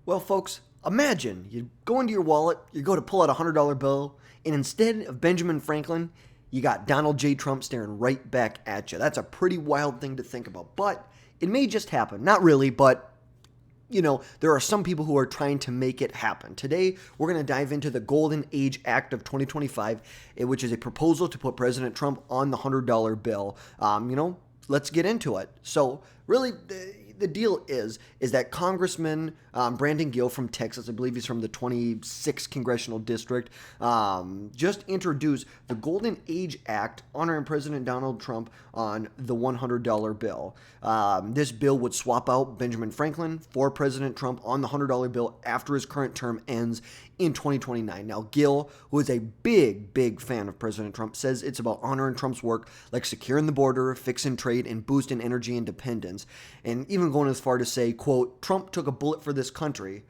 Well, folks, imagine you go into your wallet, you go to pull out a $100 bill, and instead of Benjamin Franklin, you got Donald J. Trump staring right back at you. That's a pretty wild thing to think about, but it may just happen. Not really, but there are some people who are trying to make it happen. Today, we're going to dive into the Golden Age Act of 2025, which is a proposal to put President Trump on the $100 bill. Let's get into it. So, really, the deal is that Congressman Brandon Gill from Texas, I believe he's from the 26th Congressional District, just introduced the Golden Age Act honoring President Donald Trump on the $100 bill. This bill would swap out Benjamin Franklin for President Trump on the $100 bill after his current term ends in 2029. Now, Gill, who is a big fan of President Trump, says it's about honoring Trump's work like securing the border, fixing trade, and boosting energy independence. And even going as far to say, quote, Trump took a bullet for this country,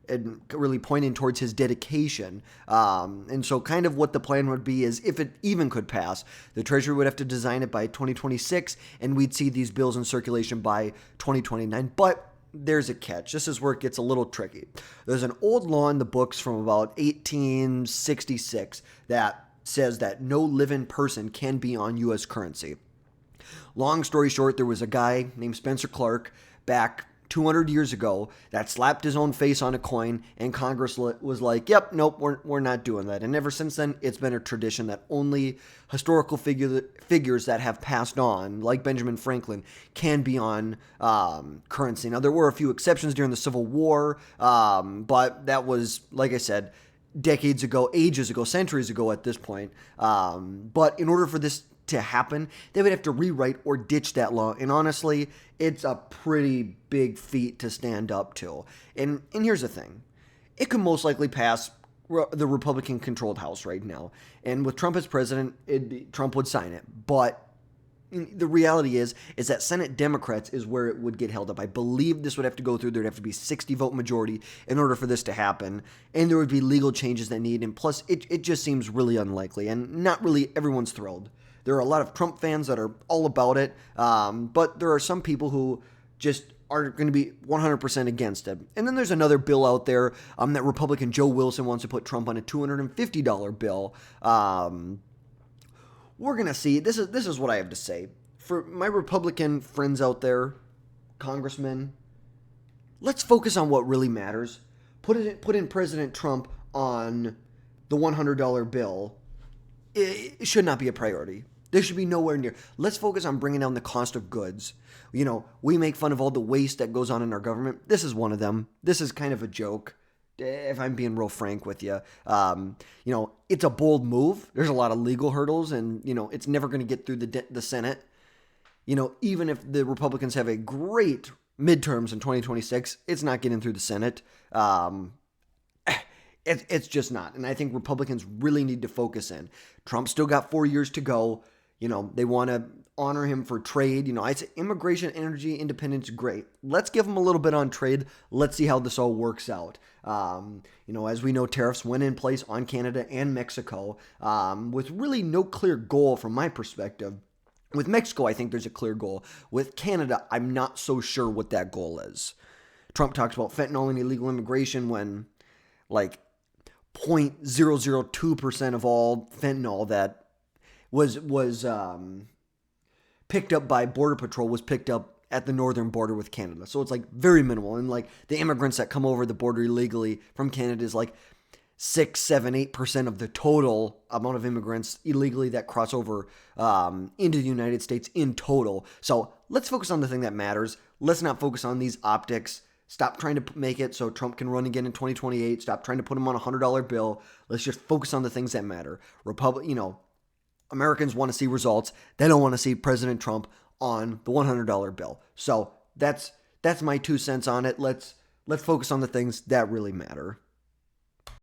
and really pointing towards his dedication. And so kind of what the plan would be is if it even could pass, the Treasury would have to design it by 2026, and we'd see these bills in circulation by 2029. But there's a catch. This is where it gets a little tricky. There's an old law in the books from about 1866 that says that no living person can be on U.S. currency. Long story short, there was a guy named Spencer Clark back 200 years ago that slapped his own face on a coin, and Congress was like, yep, nope, we're not doing that. And ever since then, it's been a tradition that only historical figures that have passed on, like Benjamin Franklin, can be on currency. Now, there were a few exceptions during the Civil War, but that was, like I said, decades ago, ages ago, centuries ago at this point. But in order for this to happen, they would have to rewrite or ditch that law. And honestly, it's a pretty big feat to stand up to. And here's the thing. It could most likely pass the Republican-controlled House right now. And with Trump as president, Trump would sign it. But the reality is that Senate Democrats is where it would get held up. I believe this would have to go through. There'd have to be 60-vote majority in order for this to happen. And there would be legal changes that need. And plus, it just seems really unlikely. And not really everyone's thrilled. There are a lot of Trump fans that are all about it, but there are some people who just are going to be 100% against it. And then there's another bill out there that Republican Joe Wilson wants to put Trump on a $250 bill. We're going to see. This is what I have to say. For my Republican friends out there, congressmen, let's focus on what really matters. Put in President Trump on the $100 bill. It should not be a priority. There should be nowhere near. Let's focus on bringing down the cost of goods. We make fun of all the waste that goes on in our government. This is one of them. This is kind of a joke, if I'm being real frank with you. It's a bold move. There's a lot of legal hurdles, and, it's never going to get through the Senate. Even if the Republicans have a great midterms in 2026, it's not getting through the Senate. It's just not. And I think Republicans really need to focus in. Trump's still got 4 years to go. They want to honor him for trade. I say immigration, energy, independence, great. Let's give him a little bit on trade. Let's see how this all works out. As we know, tariffs went in place on Canada and Mexico with really no clear goal from my perspective. With Mexico, I think there's a clear goal. With Canada, I'm not so sure what that goal is. Trump talks about fentanyl and illegal immigration when, 0.002% of all fentanyl that was picked up by Border Patrol was picked up at the northern border with Canada. So it's very minimal. And the immigrants that come over the border illegally from Canada is 6, 7, 8% of the total amount of immigrants illegally that cross over into the United States in total. So let's focus on the thing that matters. Let's not focus on these optics. Stop trying to make it so Trump can run again in 2028. Stop trying to put him on a $100 bill. Let's just focus on the things that matter. Americans want to see results. They don't want to see President Trump on the $100 bill. So that's my 2 cents on it. Let's focus on the things that really matter.